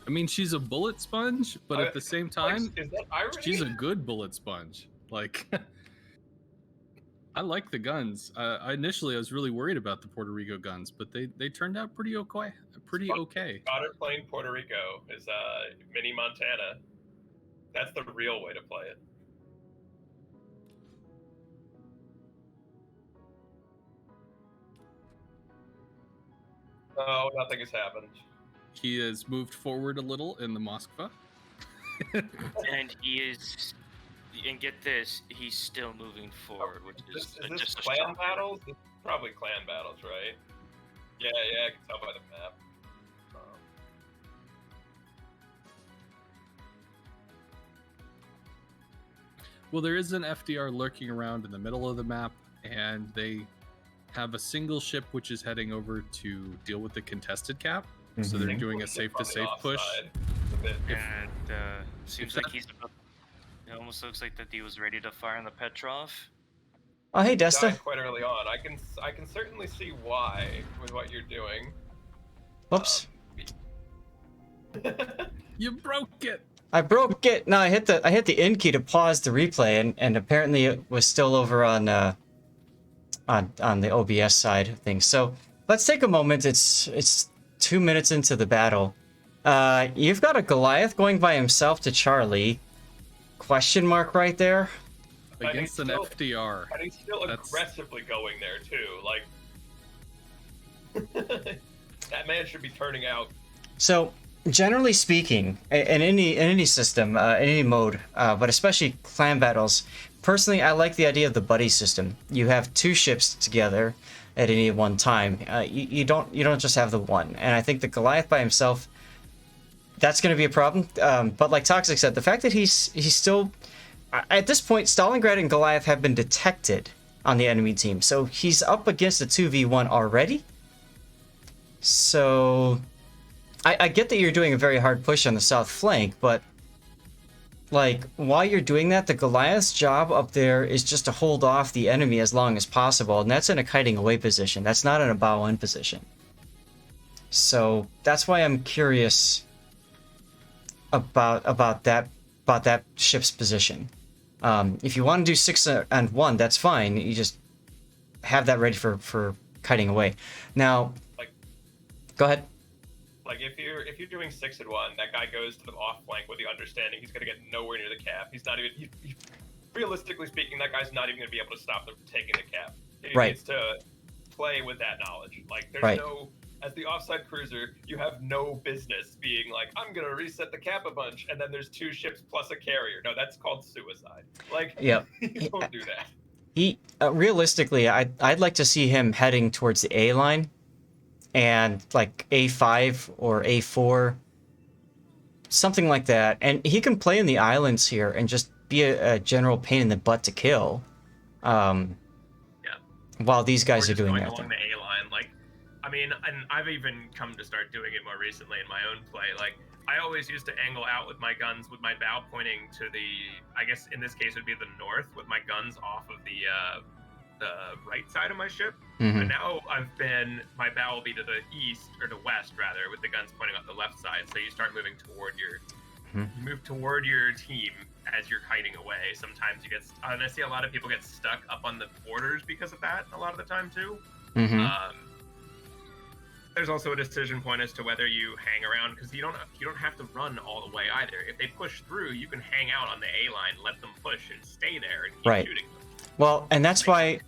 I mean, she's a bullet sponge, but at the same time, is that irony? she's a good bullet sponge. Like, I like the guns. Initially, I was really worried about the Puerto Rico guns, but they turned out pretty okay. Spotter playing Puerto Rico is mini Montana. That's the real way to play it. Oh, nothing has happened. He has moved forward a little in the Moskva. And he is, and get this, he's still moving forward, which is this just a clan strong battles? This is probably clan battles, right? Yeah, I can tell by the map. Well, there is an FDR lurking around in the middle of the map, and they have a single ship which is heading over to deal with the contested cap. Mm-hmm. So they're doing a safe-to-safe push. And seems like he's about, it almost looks like that he was ready to fire on the Petrov. Oh, hey, Desta. Quite early on. I can certainly see why with what you're doing. Whoops. You broke it. I broke it. No, I hit the N key to pause the replay, and apparently it was still over on the OBS side of things. So let's take a moment. It's 2 minutes into the battle. You've got a Goliath going by himself to Charlie. Question mark right there. Against an FDR. And he's still aggressively going there too. Like that man should be turning out. So generally speaking, in any system, in any mode, but especially clan battles, personally, I like the idea of the buddy system. You have two ships together at any one time. You don't just have the one. And I think the Goliath by himself, that's going to be a problem. But like Toxic said, the fact that he's still, at this point, Stalingrad and Goliath have been detected on the enemy team. So he's up against a 2v1 already. So I get that you're doing a very hard push on the south flank, but like while you're doing that, the Goliath's job up there is just to hold off the enemy as long as possible, and that's in a kiting away position. That's not in a bow in position. So that's why I'm curious about that ship's position. If you want to do 6 and 1, that's fine. You just have that ready for kiting away. Now, go ahead. Like if you're doing 6 and 1, that guy goes to the off flank with the understanding he's going to get nowhere near the cap. He's not even. Realistically speaking, that guy's not even going to be able to stop them from taking the cap. He needs to play with that knowledge. Like there's no. As the offside cruiser, you have no business being like, I'm going to reset the cap a bunch, and then there's 2 ships plus a carrier. No, that's called suicide. Like, you don't do that. Realistically, I'd like to see him heading towards the A line, and like A5 or A4, something like that. And he can play in the islands here and just be a general pain in the butt to kill. While these guys are doing that. Along the A line, like. I mean, and I've even come to start doing it more recently in my own play. Like, I always used to angle out with my guns with my bow pointing to the, I guess in this case would be the north, with my guns off of the right side of my ship. Mm-hmm. But now my bow will be to the east, or to west rather, with the guns pointing up the left side. So you start moving toward your team as you're kiting away. Sometimes you get, and I see a lot of people get stuck up on the borders because of that a lot of the time too. Mm-hmm. There's also a decision point as to whether you hang around, because you don't have to run all the way either. If they push through, you can hang out on the A line, let them push, and stay there and keep shooting them. Well, and that's why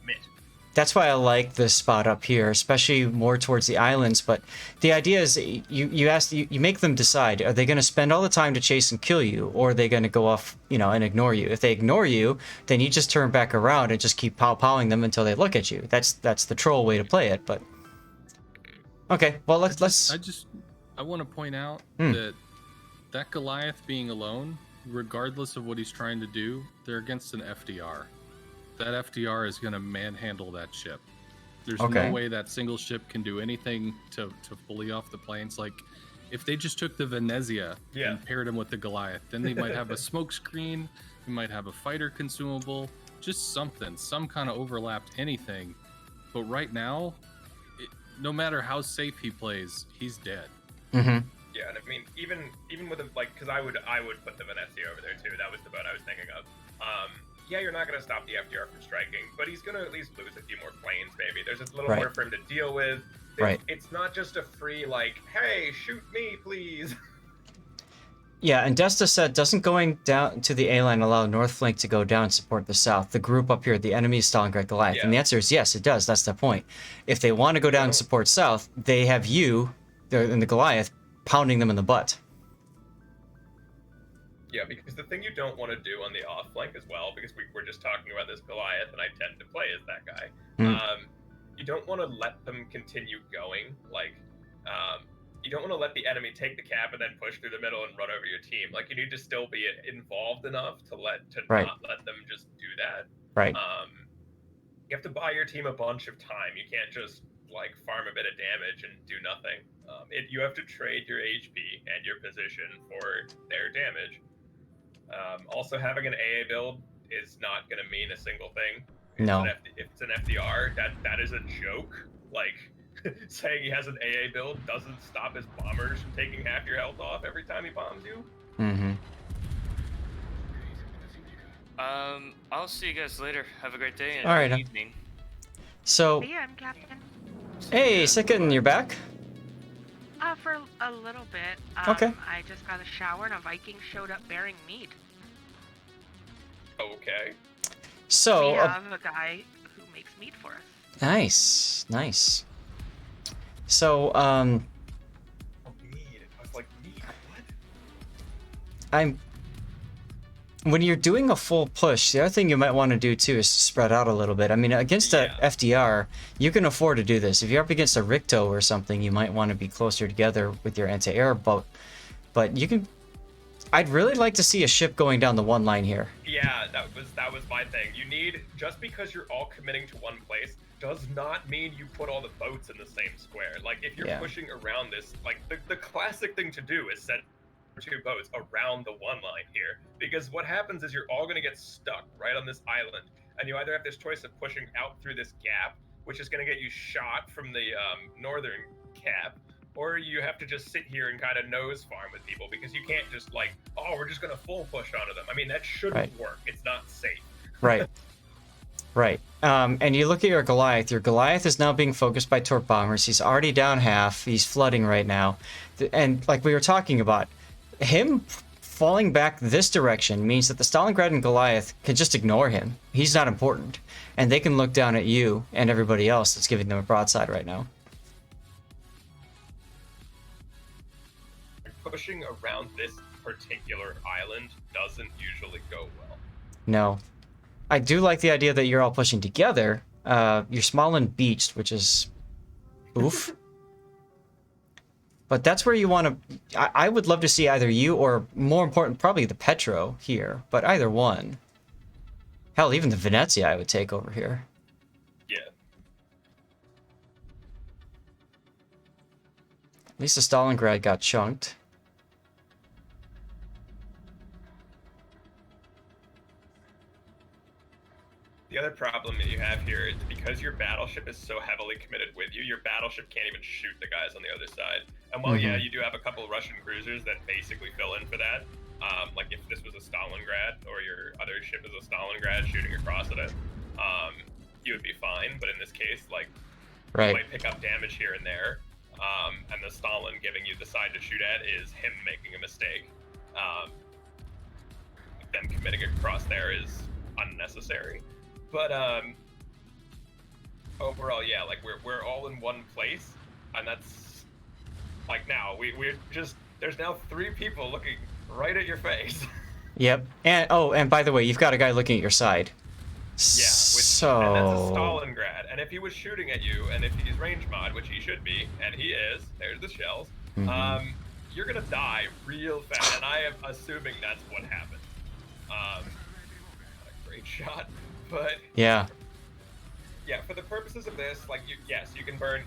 I like this spot up here, especially more towards the islands. But the idea is you make them decide: are they going to spend all the time to chase and kill you, or are they going to go off, and ignore you? If they ignore you, then you just turn back around and just keep powing them until they look at you. That's the troll way to play it, but. Okay, well let's. I want to point out that Goliath being alone, regardless of what he's trying to do, they're against an FDR. That FDR is going to manhandle that ship. There's no way that single ship can do anything to bully off the planes. Like, if they just took the Venezia and paired him with the Goliath, then they might have a smoke screen, they might have a fighter consumable, just something, some kind of overlapped anything. But right now, no matter how safe he plays, he's dead. Mm-hmm. Yeah, and I mean, even with because I would put the Venezia over there too. That was the boat I was thinking of. Yeah, you're not going to stop the FDR from striking, but he's going to at least lose a few more planes. Maybe there's a little more for him to deal with. It's not just a free hey, shoot me, please. Yeah, and Desta said, doesn't going down to the A line allow North flank to go down and support the South? The group up here, the enemy is Stalingrad Goliath. Yeah. And the answer is yes, it does. That's the point. If they want to go down and support South, they have you, in the Goliath, pounding them in the butt. Yeah, because the thing you don't want to do on the off flank as well, because we were just talking about this Goliath, and I tend to play as that guy. You don't want to let them continue going. You don't want to let the enemy take the cap and then push through the middle and run over your team. You need to still be involved enough to not let them just do that. Right. You have to buy your team a bunch of time. You can't just farm a bit of damage and do nothing. You have to trade your HP and your position for their damage. Also, having an AA build is not going to mean a single thing. No. If it's an FDR, that is a joke. Saying he has an AA build doesn't stop his bombers from taking half your health off every time he bombs you. Mm-hmm. I'll see you guys later. Have a great day and all right, evening. So. Yeah, I'm Captain. Hey, Second, you're back? For a little bit. Okay. I just got a shower and a Viking showed up bearing meat. Okay. So. We have a guy who makes meat for us. Nice. So, mead. I was like, mead? What? When you're doing a full push, the other thing you might want to do too is spread out a little bit. I mean, against a FDR, you can afford to do this. If you're up against a Ricto or something, you might want to be closer together with your anti-air boat. But you can. I'd really like to see a ship going down the one line here. Yeah, that was my thing. You need, just because you're all committing to one place does not mean you put all the boats in the same square. If you're pushing around this, the classic thing to do is set 2 boats around the one line here, because what happens is you're all going to get stuck right on this island, and you either have this choice of pushing out through this gap, which is going to get you shot from the northern cap, or you have to just sit here and kind of nose farm with people, because you can't just we're just going to full push onto them. I mean, that shouldn't work. It's not safe. Right. And you look at your Goliath. Your Goliath is now being focused by torp bombers. He's already down half. He's flooding right now. And like we were talking about, him falling back this direction means that the Stalingrad and Goliath can just ignore him. He's not important. And they can look down at you and everybody else that's giving them a broadside right now. Pushing around this particular island doesn't usually go well. No. I do like the idea that you're all pushing together. You're small and beached, which is oof. But that's where you want to. I would love to see either you or, more important, probably the Petro here. But either one. Hell, even the Venezia I would take over here. Yeah. At least the Stalingrad got chunked. The other problem that you have here is because your battleship is so heavily committed with you, your battleship can't even shoot the guys on the other side. And while, yeah, you do have a couple Russian cruisers that basically fill in for that, if this was a Stalingrad or your other ship is a Stalingrad shooting across at it, you would be fine. But in this case, you might pick up damage here and there, and the Stalin giving you the side to shoot at is him making a mistake. Them committing across there is unnecessary. But overall, yeah, we're all in one place, and that's now we're just, there's now 3 people looking right at your face. Yep. And by the way, you've got a guy looking at your side. Yeah. And that's a Stalingrad. And if he was shooting at you, and if he's range mod, which he should be, and he is, there's the shells. You're gonna die real fast, and I am assuming that's what happened. Not a great shot. But yeah, for the purposes of this, you can burn.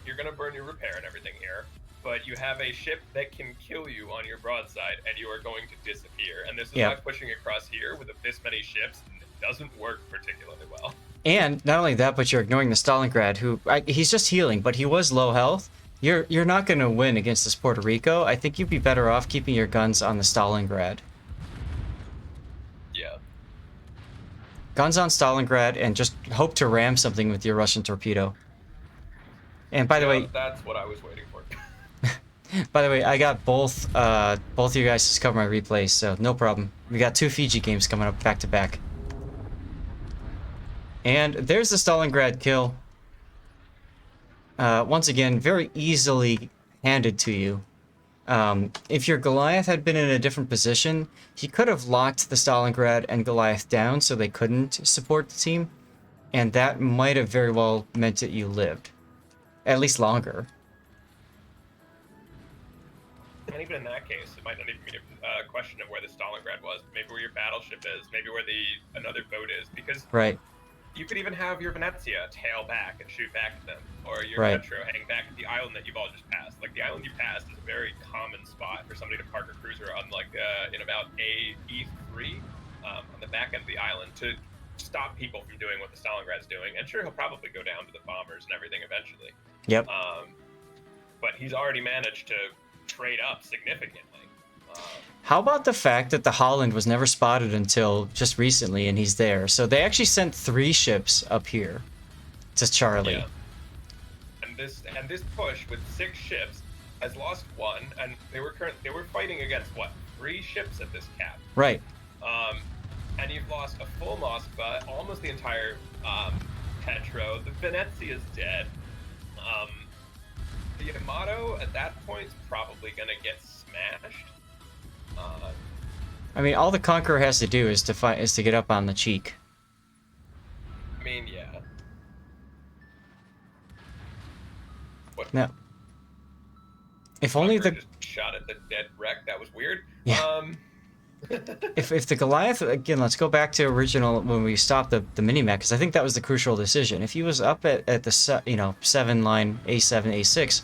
You're gonna burn your repair and everything here, but you have a ship that can kill you on your broadside, and you are going to disappear. And this is why pushing across here with this many ships doesn't work particularly well. And not only that, but you're ignoring the Stalingrad, who he's just healing, but he was low health, You're not going to win against this Puerto Rico. I think you'd be better off keeping your guns on the Stalingrad. Yeah. Guns on Stalingrad, and just hope to ram something with your Russian torpedo. And by the way, that's what I was waiting for. by the way, I got both of you guys to cover my replays, so no problem. We got 2 Fiji games coming up back to back. And there's the Stalingrad kill. Once again, very easily handed to you. If your Goliath had been in a different position, he could have locked the Stalingrad and Goliath down so they couldn't support the team, and that might have very well meant that you lived. At least longer. And even in that case, it might not even be a question of where the Stalingrad was. Maybe where your battleship is. Maybe where another boat is. Because Right. you could even have your Venezia tail back and shoot back at them, or your Right. Petro hang back at the island that you've all just passed. Like the island you passed is a very common spot for somebody to park a cruiser on, like in about E3 on the back end of the island to stop people from doing what the Stalingrad's doing. And sure, he'll probably go down to the bombers and everything eventually. Yep. But he's already managed to trade up significantly. How about the fact that the Holland was never spotted until just recently, and he's there? So they actually sent 3 ships up here to Charlie. Yeah. And this push with 6 ships has lost 1, and they were fighting against what, 3 ships at this cap. Right. And you've lost a full Moskva, almost the entire Petro. The Venezia is dead. The Yamato at that point is probably gonna get smashed. I mean, all the Conqueror has to do is to get up on the cheek. I mean, yeah. What? No. If only Conqueror the just shot at the dead wreck. That was weird. Yeah. if the Goliath, again, let's go back to original when we stopped the mini-mech, because I think that was the crucial decision. If he was up at the 7 line A7 A6,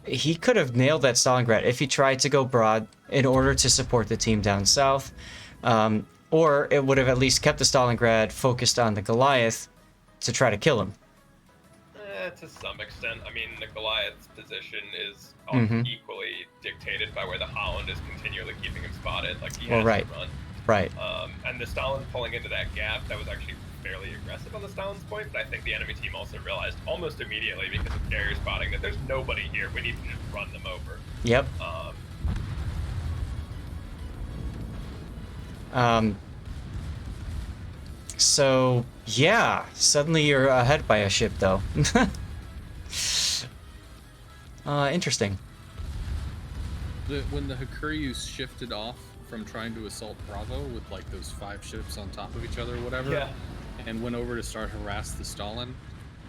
he could have nailed that Stalingrad if he tried to go broad in order to support the team down south, or it would have at least kept the Stalingrad focused on the Goliath to try to kill him. To some extent. I mean, the Goliath's position is Mhm. equally dictated by where the Holland is continually keeping him spotted. Like, he Well, has right. to run. Right. And the Stalin pulling into that gap, that was actually fairly aggressive on the Stalin's point, but I think the enemy team also realized almost immediately, because of carrier spotting, that there's nobody here. We need to just run them over. Yep. So, yeah, suddenly you're ahead by a ship, though. Interesting. When the Hakuryus shifted off from trying to assault Bravo with like those 5 ships on top of each other or whatever, Yeah. and went over to start harass the Stalin,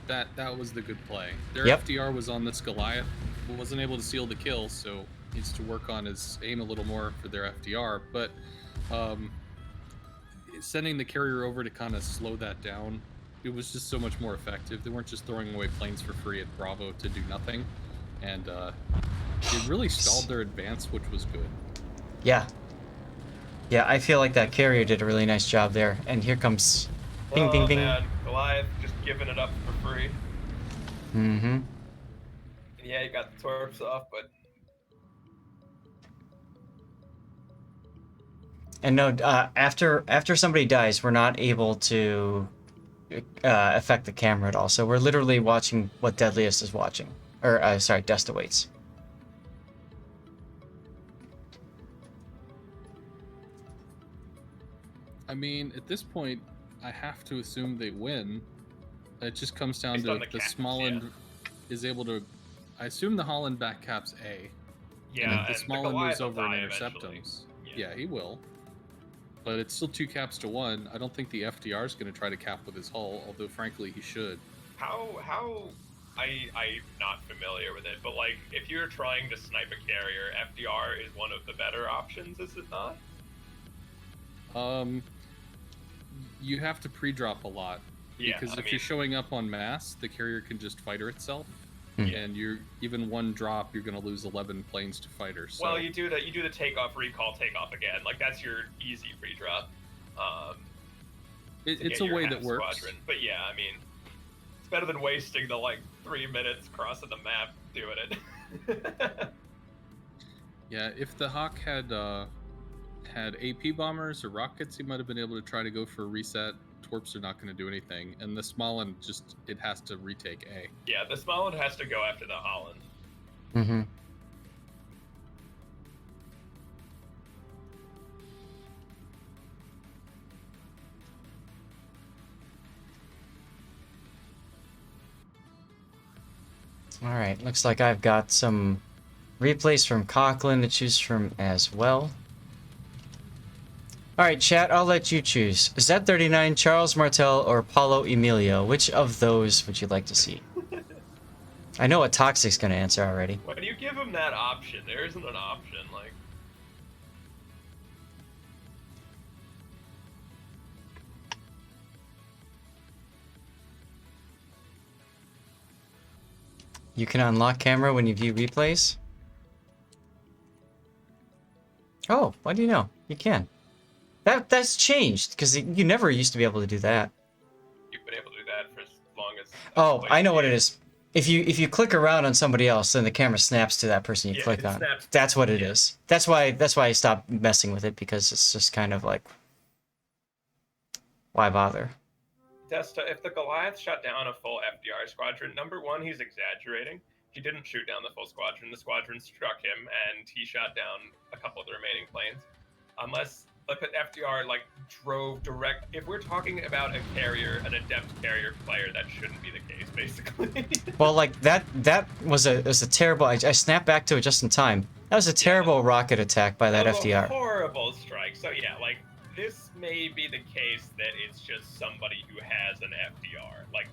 that was the good play. Their Yep. FDR was on this Goliath, wasn't able to seal the kill, so needs to work on his aim a little more for their FDR, but sending the carrier over to kind of slow that down, it was just so much more effective. They weren't just throwing away planes for free at Bravo to do nothing, and it really stalled their advance, which was good. Yeah. Yeah, I feel like that carrier did a really nice job there. And here comes... Bing, bing, bing. Man, Goliath just giving it up for free. Mm-hmm. Yeah, you got the torps off, but... And no, after somebody dies, we're not able to affect the camera at all. So we're literally watching what Deadliest is watching. Or, sorry, destawaits. I mean, at this point, I have to assume they win. It just comes down Based to on the the caps, Smalland is able to... I assume the Holland back caps A. Yeah, and if the Smalland Goliath moves will over and die intercept eventually. them. Yeah, he will. But it's still 2 caps to 1. I don't think the FDR is going to try to cap with his hull, although frankly he should. How I'm not familiar with it, but like, if you're trying to snipe a carrier, FDR is one of the better options, is it not? You have to pre-drop a lot. Yeah, Because I if mean, you're showing up on mass, the carrier can just fighter itself. Hmm. And you're even one drop, you're going to lose 11 planes to fighters. So. well, you do the takeoff, recall, takeoff again. Like, that's your easy pre-drop. To It's get a your way half that works. squadron. But yeah, I mean, it's better than wasting the like 3 minutes crossing the map doing it. Yeah, if the Hawk had AP bombers or rockets, he might have been able to try to go for a reset. Torps are not going to do anything, and the Smollin it has to retake A. Yeah, the Smollin has to go after the Holland. Mm-hmm. All right, looks like I've got some replays from Coughlin to choose from as well. All right, chat, I'll let you choose. Z39, Charles Martel, or Paulo Emilio. Which of those would you like to see? I know what Toxic's going to answer already. When you give him that option, there isn't an option, like... You can unlock camera when you view replays? Oh, why do you know? You can. That's changed, because you never used to be able to do that. You've been able to do that for as long as... Oh, I know what it is. If you click around on somebody else, then the camera snaps to that person you click on. That's what it is. That's why I stopped messing with it, because it's just kind of like, why bother? Desta, if the Goliath shot down a full FDR squadron, number one, he's exaggerating. He didn't shoot down the full squadron. The squadron struck him, and he shot down a couple of the remaining planes. Unless the FDR like drove direct. If we're talking about a carrier, an adept carrier player, that shouldn't be the case, basically. Well, like that was a terrible. I snapped back to it just in time. That was a terrible rocket attack by that FDR. A horrible strike. So yeah, like this may be the case that it's just somebody who has an FDR. Like,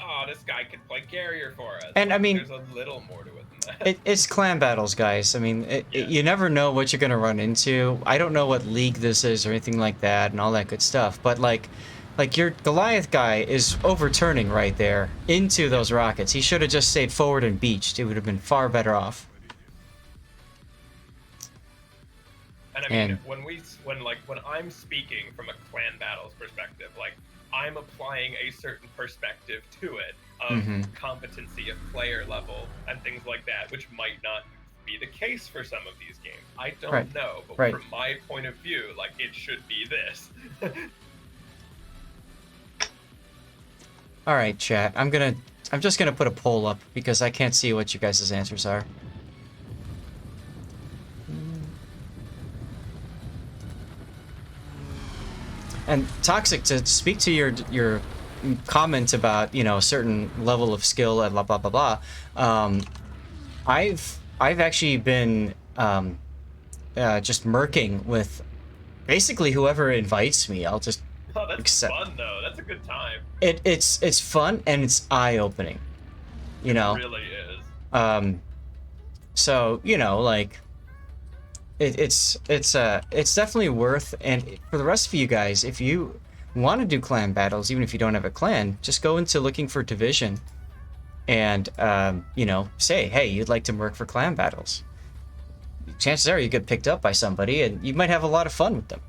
oh, this guy could play carrier for us. And I mean, there's a little more to it than that. It's clan battles, guys. I mean, you never know what you're gonna run into. I don't know what league this is or anything like that and all that good stuff. But like your Goliath guy is overturning right there into those rockets. He should have just stayed forward and beached. It would have been far better off. And I mean, when I'm speaking from a clan battles perspective, like I'm applying a certain perspective to it of competency of player level and things like that, which might not be the case for some of these games. I don't know, but from my point of view, like it should be this. All right, chat. I'm just gonna put a poll up because I can't see what you guys' answers are. And Toxic, to speak to your comment about, you know, a certain level of skill and blah blah blah blah, I've actually been just murking with basically whoever invites me. I'll just accept. Fun though. That's a good time. It's fun and it's eye-opening, you know. It really is. So you know, like. It's definitely worth, and for the rest of you guys, if you want to do clan battles, even if you don't have a clan, just go into looking for division, and you know, say, hey, you'd like to work for clan battles. Chances are you get picked up by somebody, and you might have a lot of fun with them.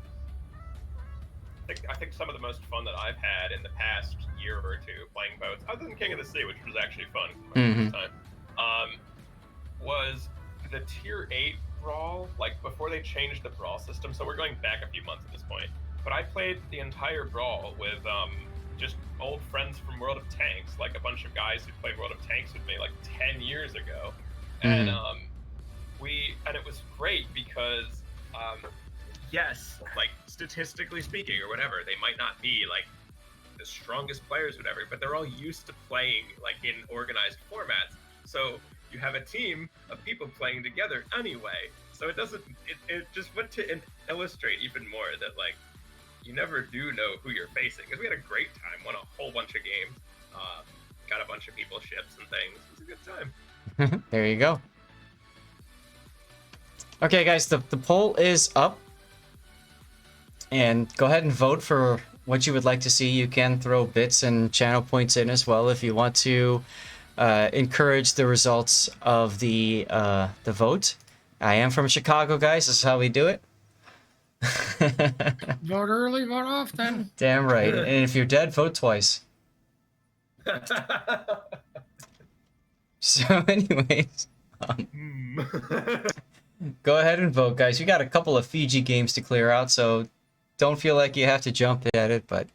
I think some of the most fun that I've had in the past year or two playing boats, other than King of the Sea, which was actually fun for my time, was the Tier 8 brawl, like before they changed the brawl system. So we're going back a few months at this point. But I played the entire brawl with just old friends from World of Tanks, like a bunch of guys who played World of Tanks with me like 10 years ago. And it was great because yes, like statistically speaking or whatever, they might not be like the strongest players or whatever, but they're all used to playing like in organized formats. So you have a team of people playing together anyway. So it just went to illustrate even more that like you never do know who you're facing. Because we had a great time, won a whole bunch of games, got a bunch of people ships and things. It was a good time. There you go. Okay, guys, the poll is up. And go ahead and vote for what you would like to see. You can throw bits and channel points in as well if you want to encourage the results of the vote. I am from Chicago, guys. This is how we do it. Vote early, vote often. Damn right. And if you're dead, vote twice. So, anyways, go ahead and vote, guys. You got a couple of Fiji games to clear out, so don't feel like you have to jump at it, but